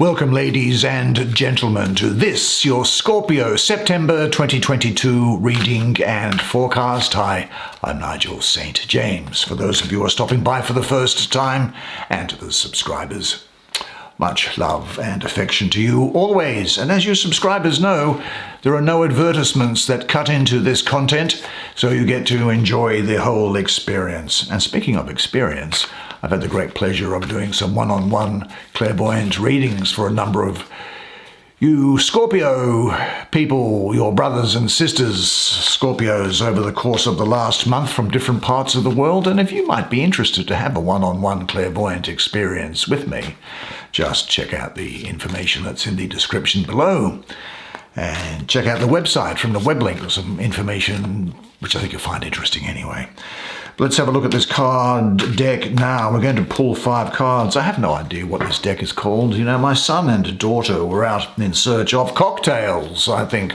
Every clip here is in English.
Welcome, ladies and gentlemen, to this, your Scorpio September 2022 reading and forecast. Hi, I'm Nigel The Saint James. For those of you who are stopping by for the first time, and to the subscribers, much love and affection to you always. And as you subscribers know, there are no advertisements that cut into this content, so you get to enjoy the whole experience. And speaking of experience, I've had the great pleasure of doing some one-on-one clairvoyant readings for a number of you Scorpio people, your brothers and sisters, Scorpios, over the course of the last month from different parts of the world. And if you might be interested to have a one-on-one clairvoyant experience with me, just check out the information that's in the description below. And check out the website from the web link. There's some information which I think you'll find interesting anyway. Let's have a look at this card deck now. We're going to pull 5 cards. I have no idea what this deck is called. You know, my son and daughter were out in search of cocktails, I think,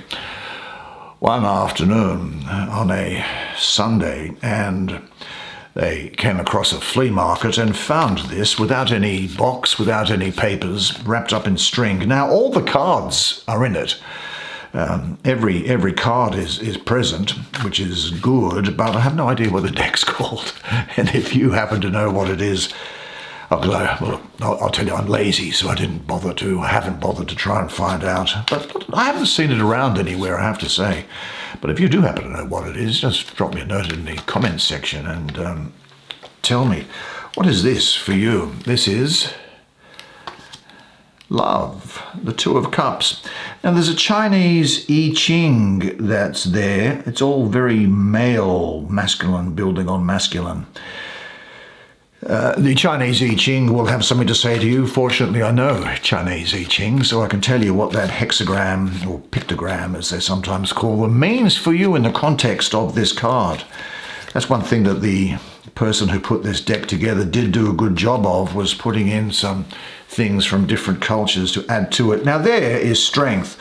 one afternoon on a Sunday, and they came across a flea market and found this without any box, without any papers, wrapped up in string. Now, all the cards are in it. Every card is present, which is good, but I have no idea what the deck's called. And if you happen to know what it is, I'll tell you, I'm lazy, so I haven't bothered to try and find out. But I haven't seen it around anywhere, I have to say. But if you do happen to know what it is, just drop me a note in the comments section and tell me, what is this for you? This is love, the 2 of Cups. Now there's a Chinese I Ching that's there. It's all very male, masculine, building on masculine. The Chinese I Ching will have something to say to you. Fortunately, I know Chinese I Ching, so I can tell you what that hexagram, or pictogram as they sometimes call them, means for you in the context of this card. That's one thing that the person who put this deck together did do a good job of, was putting in some things from different cultures to add to it. Now there is strength,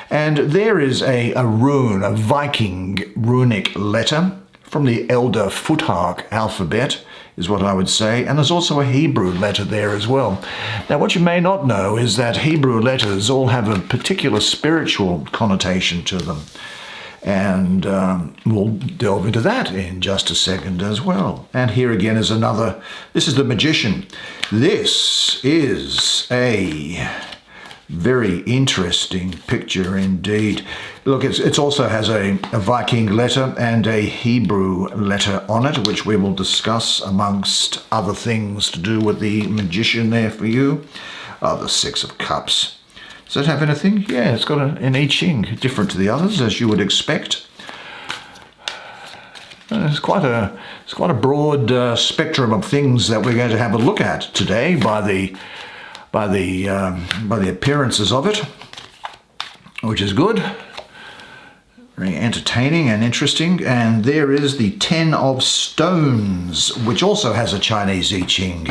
and there is a rune, a Viking runic letter from the Elder Futhark alphabet, is what I would say, and there's also a Hebrew letter there as well. Now what you may not know is that Hebrew letters all have a particular spiritual connotation to them. And we'll delve into that in just a second as well. And here again is another, this is the Magician. This is a very interesting picture indeed. Look, it also has a Viking letter and a Hebrew letter on it, which we will discuss amongst other things to do with the Magician there for you. The 6 of Cups. Does it have anything? Yeah, it's got an I Ching, different to the others, as you would expect. It's quite a broad spectrum of things that we're going to have a look at today by the appearances of it, which is good. Very entertaining and interesting. And there is the 10 of Stones, which also has a Chinese I Ching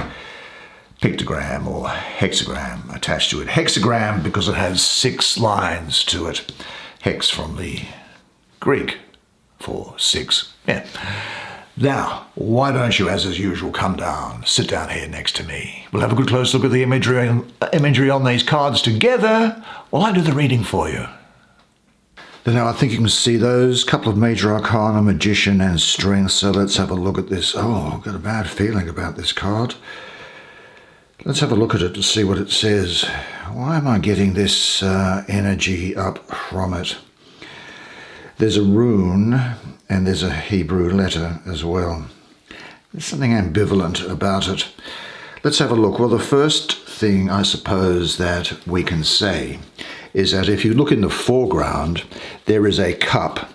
pictogram or hexagram attached to it. Hexagram because it has 6 lines to it. Hex from the Greek for 6. Yeah. Now, why don't you, as usual, come down, sit down here next to me. We'll have a good close look at the imagery on these cards together while I do the reading for you. Now, I think you can see those couple of major arcana, Magician and Strength. So let's have a look at this. Oh, I've got a bad feeling about this card. Let's have a look at it to see what it says. Why am I getting this energy up from it? There's a rune and there's a Hebrew letter as well. There's something ambivalent about it. Let's have a look. Well, the first thing I suppose that we can say is that if you look in the foreground, there is a cup,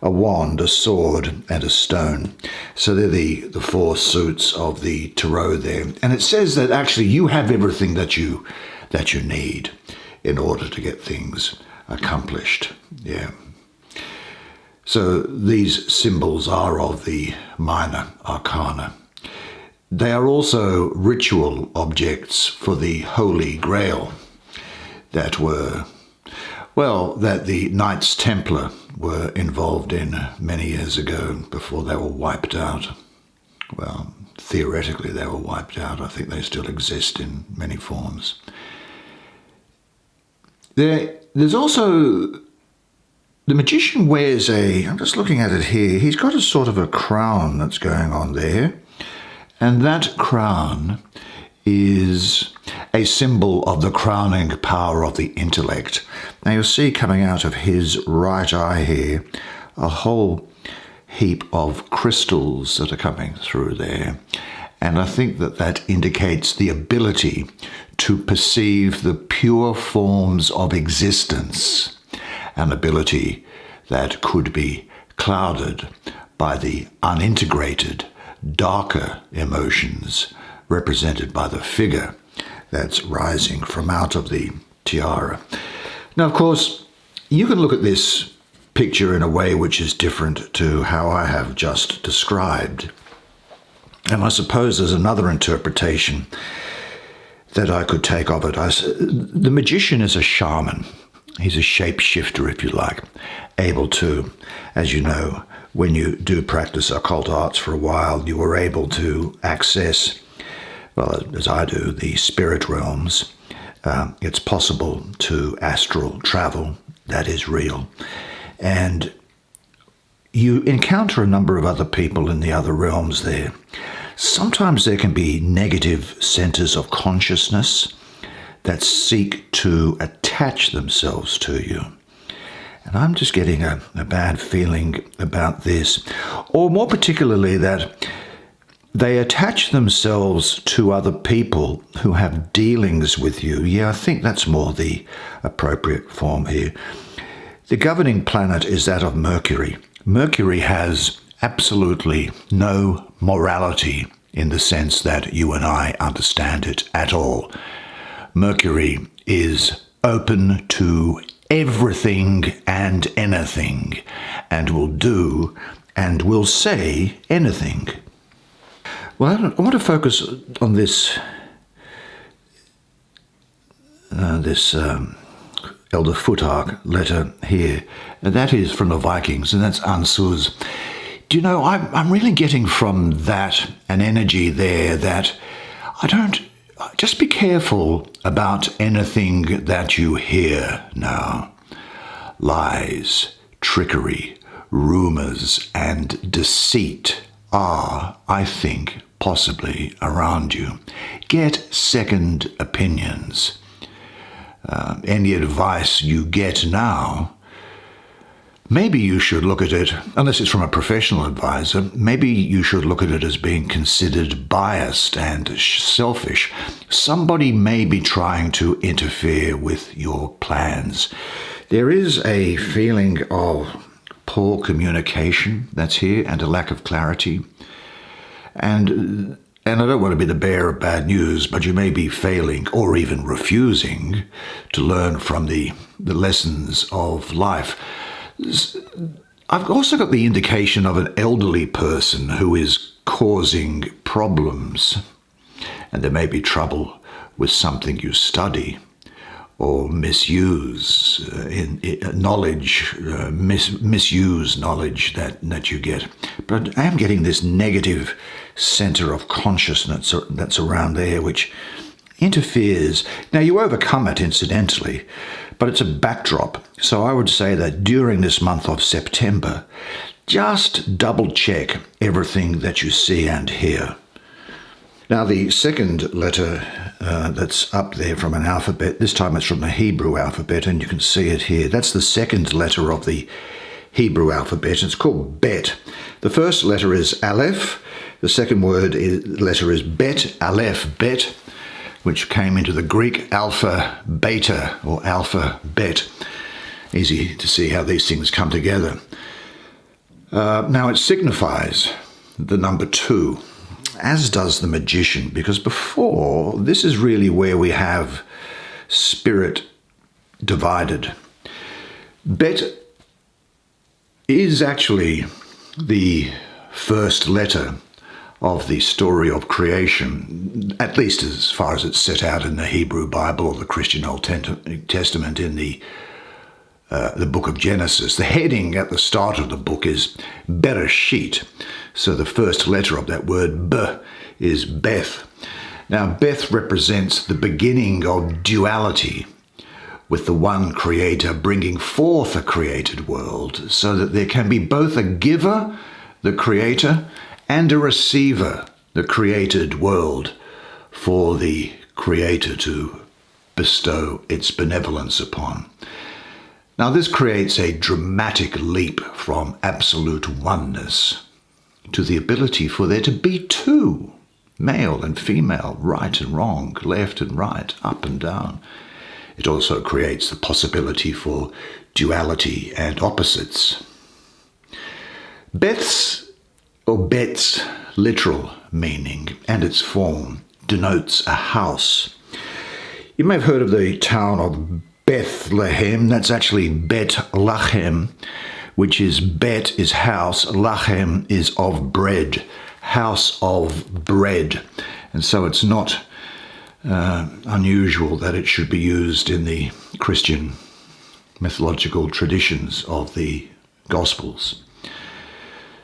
a wand, a sword, and a stone. So they're the 4 suits of the tarot there. And it says that actually you have everything that you need in order to get things accomplished. Yeah. So these symbols are of the minor arcana. They are also ritual objects for the Holy Grail that the Knights Templar were involved in many years ago before they were wiped out. Well, theoretically they were wiped out. I think they still exist in many forms. There's also, the magician wears I'm just looking at it here, he's got a sort of a crown that's going on there. And that crown is a symbol of the crowning power of the intellect. Now you'll see coming out of his right eye here, a whole heap of crystals that are coming through there. And I think that indicates the ability to perceive the pure forms of existence, an ability that could be clouded by the unintegrated, darker emotions represented by the figure that's rising from out of the tiara. Now, of course, you can look at this picture in a way which is different to how I have just described. And I suppose there's another interpretation that I could take of it. The magician is a shaman. He's a shapeshifter, if you like, able to, as you know, when you do practice occult arts for a while, you are able to access, well, as I do, the spirit realms. It's possible to astral travel. That is real. And you encounter a number of other people in the other realms there. Sometimes there can be negative centers of consciousness that seek to attach themselves to you. And I'm just getting a bad feeling about this, or more particularly that they attach themselves to other people who have dealings with you. Yeah, I think that's more the appropriate form here. The governing planet is that of Mercury. Mercury has absolutely no morality in the sense that you and I understand it at all. Mercury is open to everything and anything, and will do and will say anything. Well, I want to focus on this Elder Futhark letter here, and that is from the Vikings, and that's Ansuz. Do you know, I'm really getting from that an energy there that just be careful about anything that you hear now. Lies, trickery, rumors, and deceit are, I think, possibly around you. Get second opinions. Any advice you get now, maybe you should look at it, unless it's from a professional advisor, maybe you should look at it as being considered biased and selfish. Somebody may be trying to interfere with your plans. There is a feeling of poor communication that's here and a lack of clarity. And I don't want to be the bearer of bad news, but you may be failing or even refusing to learn from the lessons of life. I've also got the indication of an elderly person who is causing problems, and there may be trouble with something you study or misuse knowledge, misuse knowledge that you get. But I am getting this negative center of consciousness that's around there, which interferes. Now, you overcome it incidentally, but it's a backdrop. So I would say that during this month of September, just double check everything that you see and hear. Now, the second letter that's up there from an alphabet, this time it's from the Hebrew alphabet, and you can see it here. That's the second letter of the Hebrew alphabet. It's called Bet. The first letter is Aleph. The second letter is Bet, Aleph, Bet, which came into the Greek alpha, beta, or alpha, bet. Easy to see how these things come together. Now, it signifies the number 2. As does the magician, because before, this is really where we have spirit divided. Bet is actually the first letter of the story of creation, at least as far as it's set out in the Hebrew Bible or the Christian Old Testament in the book of Genesis. The heading at the start of the book is Bereshit. So the first letter of that word, B, is Beth. Now, Beth represents the beginning of duality, with the one creator bringing forth a created world, so that there can be both a giver, the creator, and a receiver, the created world, for the creator to bestow its benevolence upon. Now, this creates a dramatic leap from absolute oneness to the ability for there to be two, male and female, right and wrong, left and right, up and down. It also creates the possibility for duality and opposites. Bet's literal meaning and its form denotes a house. You may have heard of the town of Bethlehem. That's actually Bet Lachem, which is Bet is house, Lachem is of bread, house of bread. And so it's not unusual that it should be used in the Christian mythological traditions of the Gospels.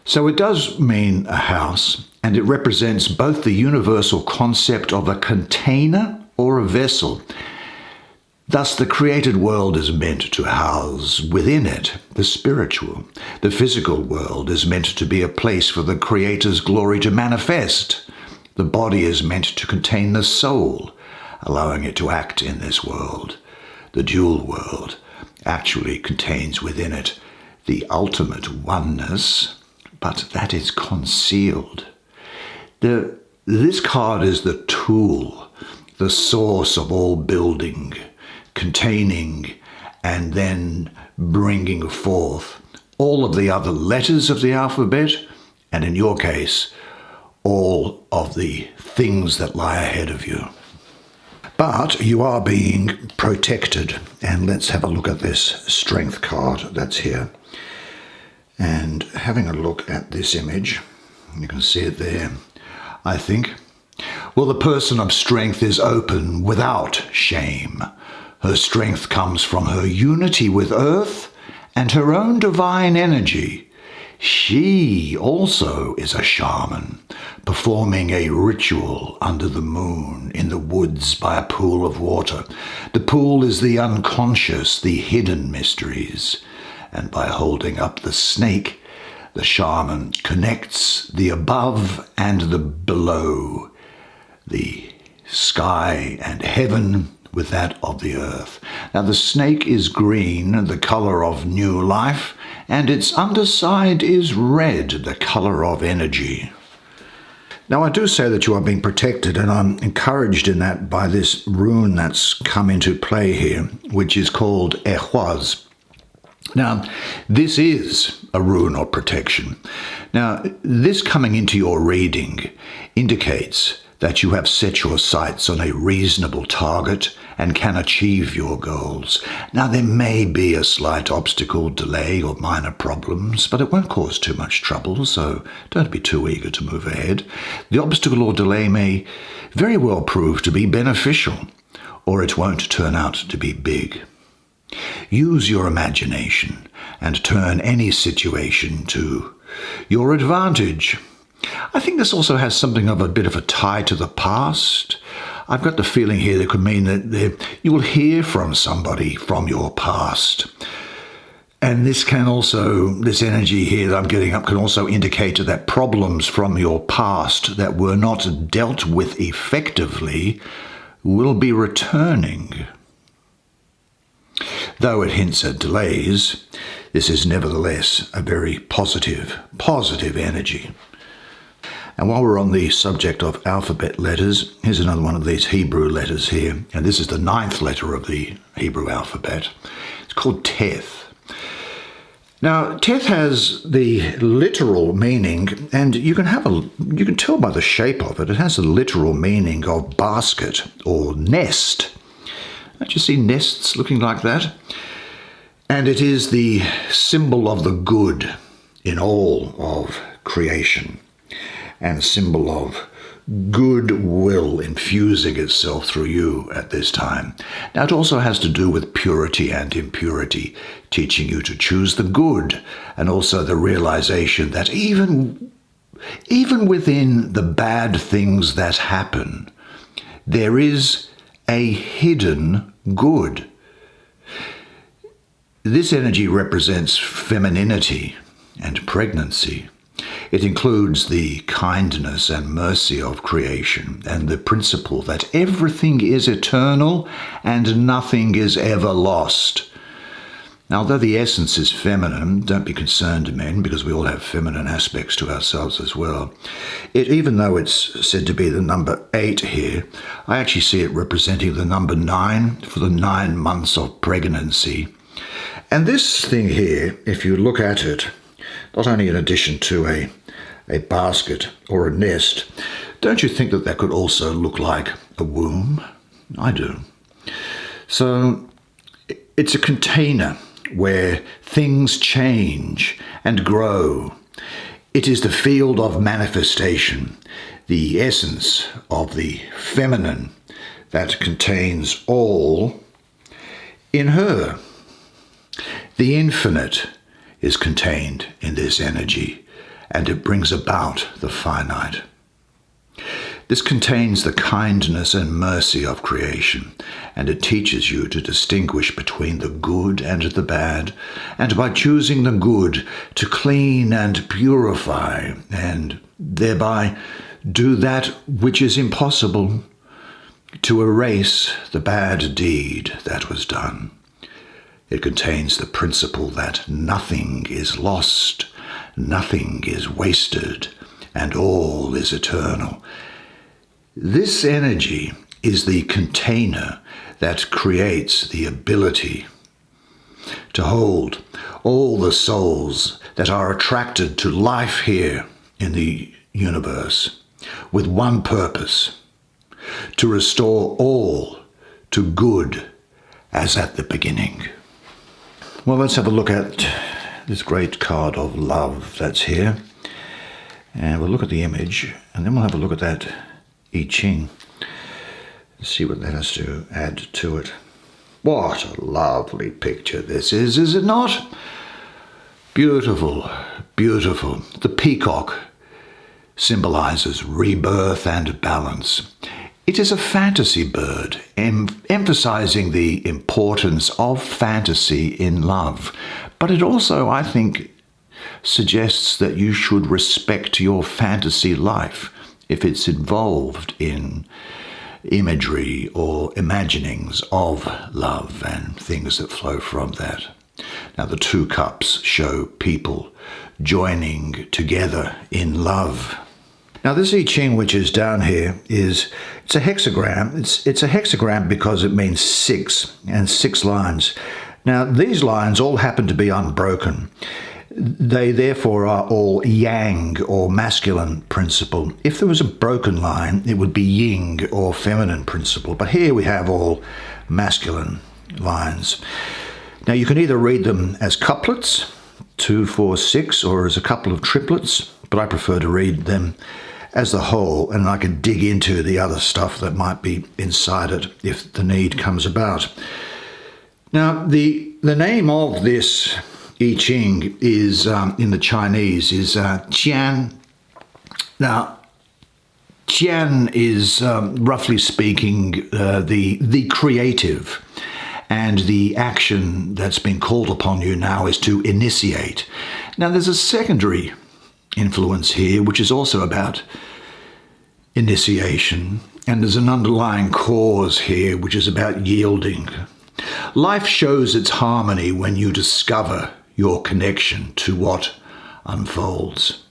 So it does mean a house, and it represents both the universal concept of a container or a vessel. Thus, the created world is meant to house within it the spiritual. The physical world is meant to be a place for the Creator's glory to manifest. The body is meant to contain the soul, allowing it to act in this world. The dual world actually contains within it the ultimate oneness, but that is concealed. This card is the tool, the source of all building, containing and then bringing forth all of the other letters of the alphabet, and in your case, all of the things that lie ahead of you. But you are being protected, and let's have a look at this strength card that's here. And having a look at this image, you can see it there, I think. Well, the person of strength is open without shame. Her strength comes from her unity with earth and her own divine energy. She also is a shaman, performing a ritual under the moon in the woods by a pool of water. The pool is the unconscious, the hidden mysteries. And by holding up the snake, the shaman connects the above and the below, the sky and heaven with that of the earth. Now the snake is green, the color of new life, and its underside is red, the color of energy. Now I do say that you are being protected, and I'm encouraged in that by this rune that's come into play here, which is called Ehwaz. Now, this is a rune of protection. Now, this coming into your reading indicates that you have set your sights on a reasonable target and can achieve your goals. Now, there may be a slight obstacle, delay, or minor problems, but it won't cause too much trouble, so don't be too eager to move ahead. The obstacle or delay may very well prove to be beneficial, or it won't turn out to be big. Use your imagination and turn any situation to your advantage. I think this also has something of a bit of a tie to the past. I've got the feeling here that could mean that you will hear from somebody from your past. And this energy here that I'm getting up can also indicate that problems from your past that were not dealt with effectively will be returning. Though it hints at delays, this is nevertheless a very positive energy. And while we're on the subject of alphabet letters, here's another one of these Hebrew letters here. And this is the 9th letter of the Hebrew alphabet. It's called Teth. Now, Teth has the literal meaning, and you can tell by the shape of it, it has the literal meaning of basket or nest. Don't you see nests looking like that? And it is the symbol of the good in all of creation, and a symbol of goodwill infusing itself through you at this time. Now, it also has to do with purity and impurity, teaching you to choose the good, and also the realization that even within the bad things that happen, there is a hidden good. This energy represents femininity and pregnancy. It includes the kindness and mercy of creation and the principle that everything is eternal and nothing is ever lost. Now, although the essence is feminine, don't be concerned, men, because we all have feminine aspects to ourselves as well. Even though it's said to be the number 8 here, I actually see it representing the number 9 for the 9 months of pregnancy. And this thing here, if you look at it, not only in addition to a basket or a nest, don't you think that that could also look like a womb? I do. So it's a container where things change and grow. It is the field of manifestation, the essence of the feminine that contains all in her. The infinite is contained in this energy, and it brings about the finite. This contains the kindness and mercy of creation, and it teaches you to distinguish between the good and the bad, and by choosing the good, to clean and purify, and thereby do that which is impossible, to erase the bad deed that was done. It contains the principle that nothing is lost, nothing is wasted, and all is eternal. This energy is the container that creates the ability to hold all the souls that are attracted to life here in the universe with one purpose: to restore all to good as at the beginning. Well, let's have a look at this great card of love that's here. And we'll look at the image, and then we'll have a look at that I Ching. See what that has to add to it. What a lovely picture this is it not? Beautiful, beautiful. The peacock symbolizes rebirth and balance. It is a fantasy bird, emphasizing the importance of fantasy in love. But it also, I think, suggests that you should respect your fantasy life if it's involved in imagery or imaginings of love and things that flow from that. Now, the 2 cups show people joining together in love. Now, this I Ching, which is down here, it's a hexagram. It's a hexagram because it means 6 and 6 lines. Now, these lines all happen to be unbroken. They therefore are all yang or masculine principle. If there was a broken line, it would be yin or feminine principle. But here we have all masculine lines. Now, you can either read them as couplets, 2, 4, 6, or as a couple of triplets, but I prefer to read them as the whole, and I can dig into the other stuff that might be inside it if the need comes about. Now, the name of this I Ching is, in the Chinese, is Qian. Now, Qian is, roughly speaking, the creative, and the action that's been called upon you now is to initiate. Now, there's a secondary influence here, which is also about initiation, and there's an underlying cause here, which is about yielding. Life shows its harmony when you discover your connection to what unfolds.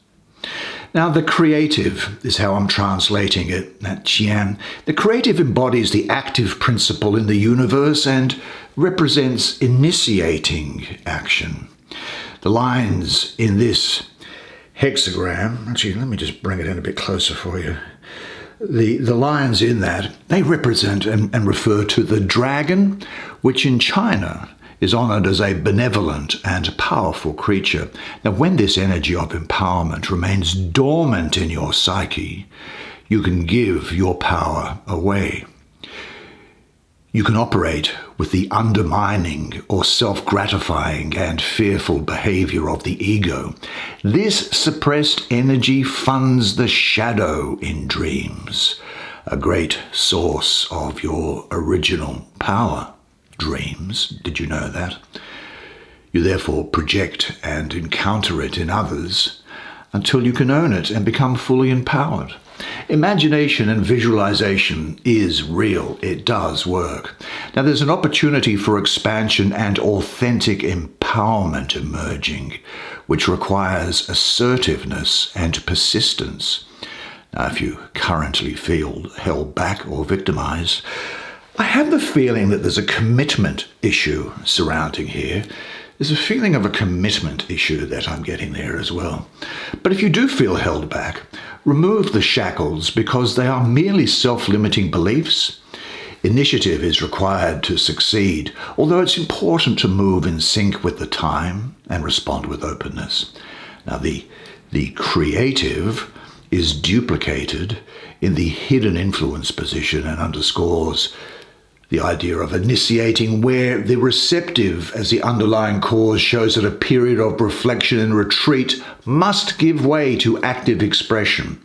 Now, the creative is how I'm translating it, that Qian. The creative embodies the active principle in the universe and represents initiating action. The lines in this hexagram, actually, let me just bring it in a bit closer for you. The lines in that, they represent and refer to the dragon, which in China is honored as a benevolent and powerful creature. Now, when this energy of empowerment remains dormant in your psyche, you can give your power away. You can operate with the undermining or self-gratifying and fearful behavior of the ego. This suppressed energy funds the shadow in dreams, a great source of your original power. Dreams, did you know that? You therefore project and encounter it in others until you can own it and become fully empowered. Imagination and visualization is real. It does work. Now, there's an opportunity for expansion and authentic empowerment emerging, which requires assertiveness and persistence. Now, if you currently feel held back or victimized, I have the feeling that there's a commitment issue surrounding here. There's a feeling of a commitment issue that I'm getting there as well. But if you do feel held back, remove the shackles because they are merely self-limiting beliefs. Initiative is required to succeed, although it's important to move in sync with the time and respond with openness. Now, the creative is duplicated in the hidden influence position and underscores the idea of initiating, where the receptive as the underlying cause shows that a period of reflection and retreat must give way to active expression.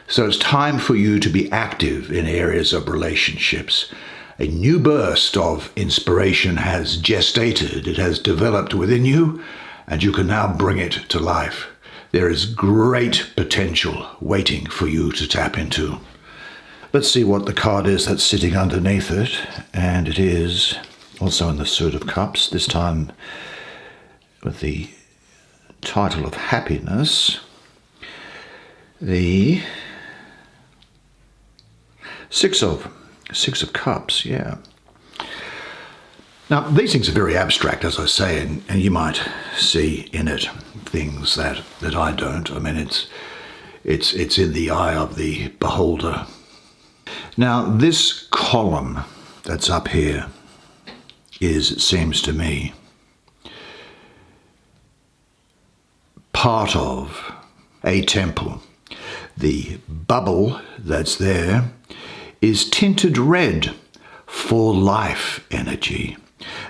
So it's time for you to be active in areas of relationships. A new burst of inspiration has gestated, it has developed within you, and you can now bring it to life. There is great potential waiting for you to tap into. Let's see what the card is that's sitting underneath it, and it is also in the Suit of Cups, this time with the title of Happiness. The Six of Cups, yeah. Now, these things are very abstract, as I say, and you might see in it things that I don't. I mean, it's in the eye of the beholder. Now, this column that's up here is, it seems to me, part of a temple. The bubble that's there is tinted red for life energy.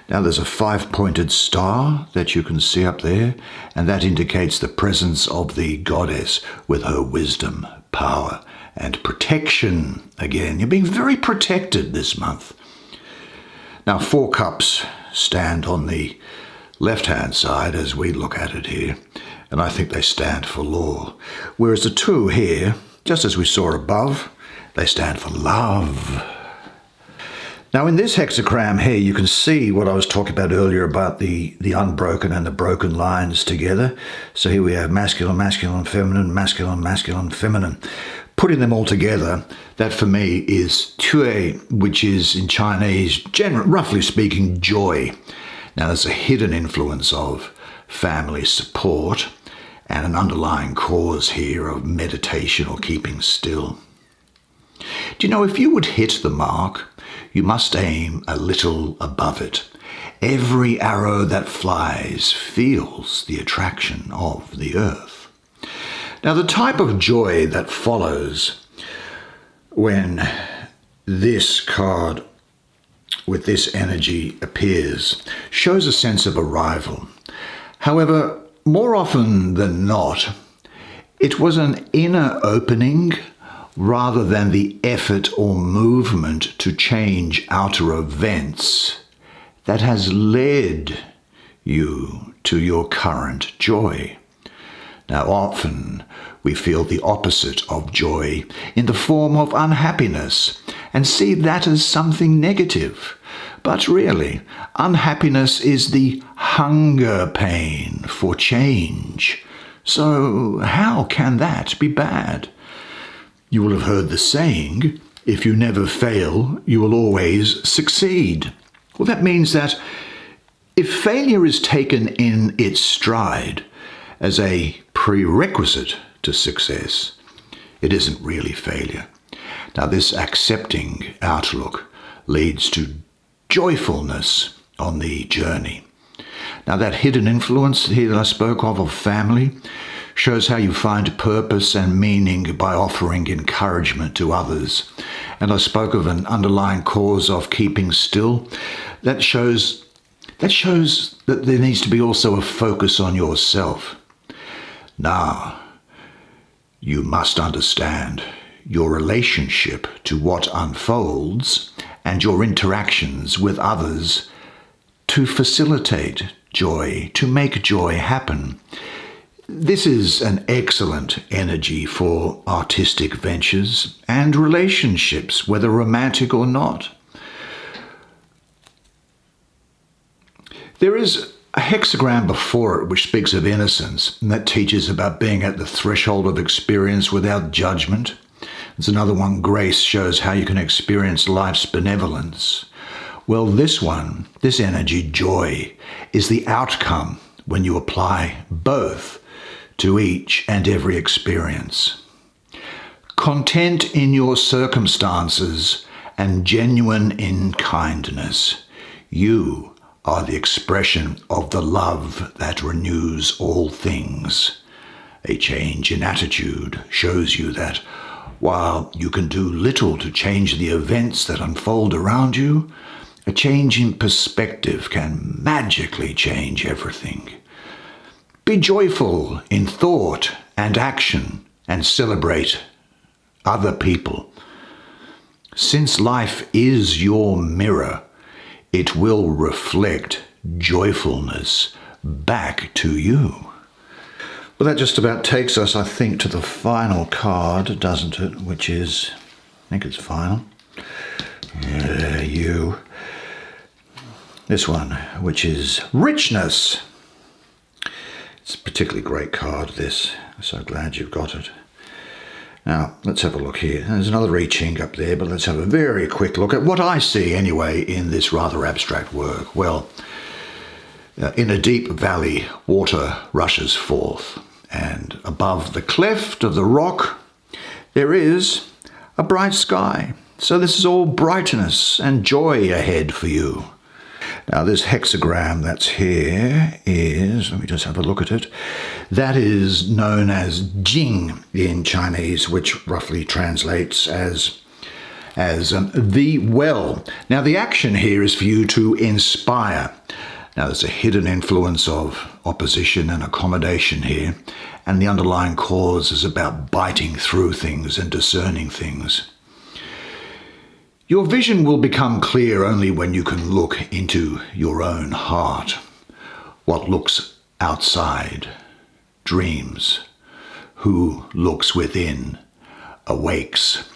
Now, there's a 5-pointed star that you can see up there, and that indicates the presence of the goddess with her wisdom, power, and protection. Again, you're being very protected this month. Now, 4 cups stand on the left-hand side as we look at it here, and I think they stand for law. Whereas the 2 here, just as we saw above, they stand for love. Now, in this hexagram here, you can see what I was talking about earlier about the unbroken and the broken lines together. So here we have masculine, masculine, feminine, masculine, masculine, feminine. Putting them all together, that for me is tue, which is in Chinese, roughly speaking, joy. Now, there's a hidden influence of family support and an underlying cause here of meditation or keeping still. Do you know, if you would hit the mark, you must aim a little above it. Every arrow that flies feels the attraction of the earth. Now, the type of joy that follows when this card with this energy appears shows a sense of arrival. However, more often than not, it was an inner opening rather than the effort or movement to change outer events that has led you to your current joy. Now, often we feel the opposite of joy in the form of unhappiness and see that as something negative. But really, unhappiness is the hunger pain for change. So how can that be bad? You will have heard the saying, if you never fail, you will always succeed. Well, that means that if failure is taken in its stride as a prerequisite to success, it isn't really failure. Now, this accepting outlook leads to joyfulness on the journey. Now, that hidden influence here that I spoke of family, shows how you find purpose and meaning by offering encouragement to others. And I spoke of an underlying cause of keeping still. That shows that there needs to be also a focus on yourself. Now, you must understand your relationship to what unfolds and your interactions with others to facilitate, joy, to make joy happen. This is an excellent energy for artistic ventures and relationships, whether romantic or not. There is a hexagram before it which speaks of innocence, and that teaches about being at the threshold of experience without judgment. There's another one, grace, shows how you can experience life's benevolence. Well, this one, this energy, joy, is the outcome when you apply both to each and every experience. Content in your circumstances and genuine in kindness. You are the expression of the love that renews all things. A change in attitude shows you that while you can do little to change the events that unfold around you, a change in perspective can magically change everything. Be joyful in thought and action and celebrate other people. Since life is your mirror, it will reflect joyfulness back to you. Well, that just about takes us, I think, to the final card, doesn't it? Which is, I think it's final. This one, which is richness. It's a particularly great card, this. I'm so glad you've got it. Now, let's have a look here. There's another I Ching up there, but let's have a very quick look at what I see, anyway, in this rather abstract work. Well, in a deep valley, water rushes forth, and above the cleft of the rock, there is a bright sky. So this is all brightness and joy ahead for you. Now, this hexagram that's here is, let me just have a look at it, that is known as Jing in Chinese, which roughly translates as the well. Now, the action here is for you to inspire. Now, there's a hidden influence of opposition and accommodation here, and the underlying cause is about biting through things and discerning things. Your vision will become clear only when you can look into your own heart. What looks outside dreams. Who looks within awakes.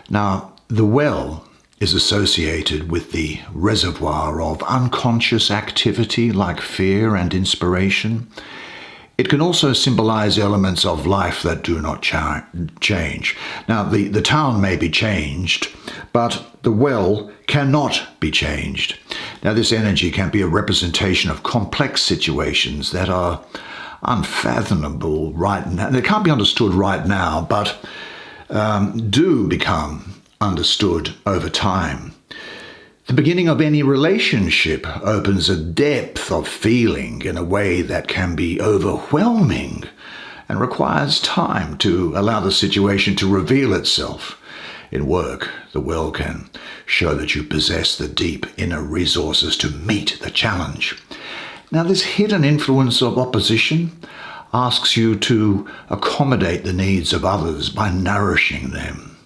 Now, the well is associated with the reservoir of unconscious activity like fear and inspiration. It can also symbolize elements of life that do not change. Now, the town may be changed, but the well cannot be changed. Now, this energy can be a representation of complex situations that are unfathomable right now. They can't be understood right now, but do become understood over time. The beginning of any relationship opens a depth of feeling in a way that can be overwhelming and requires time to allow the situation to reveal itself. In work, the well can show that you possess the deep inner resources to meet the challenge. Now, this hidden influence of opposition asks you to accommodate the needs of others by nourishing them.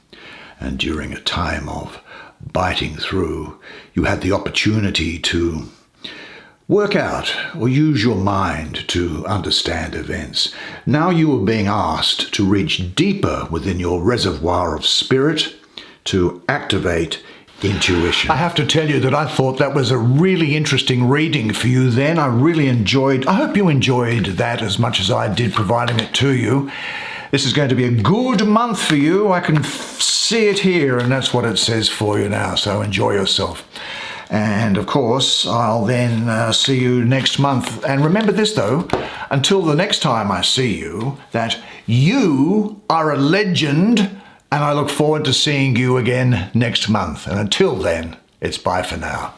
And during a time of biting through, you had the opportunity to work out or use your mind to understand events. Now you are being asked to reach deeper within your reservoir of spirit to activate intuition. I have to tell you that I thought that was a really interesting reading for you then. I hope you enjoyed that as much as I did providing it to you. This is going to be a good month for you. I can see it here, and that's what it says for you now, so enjoy yourself. And of course, I'll then see you next month. And remember this though, until the next time I see you, that you are a legend, and I look forward to seeing you again next month. And until then, it's bye for now.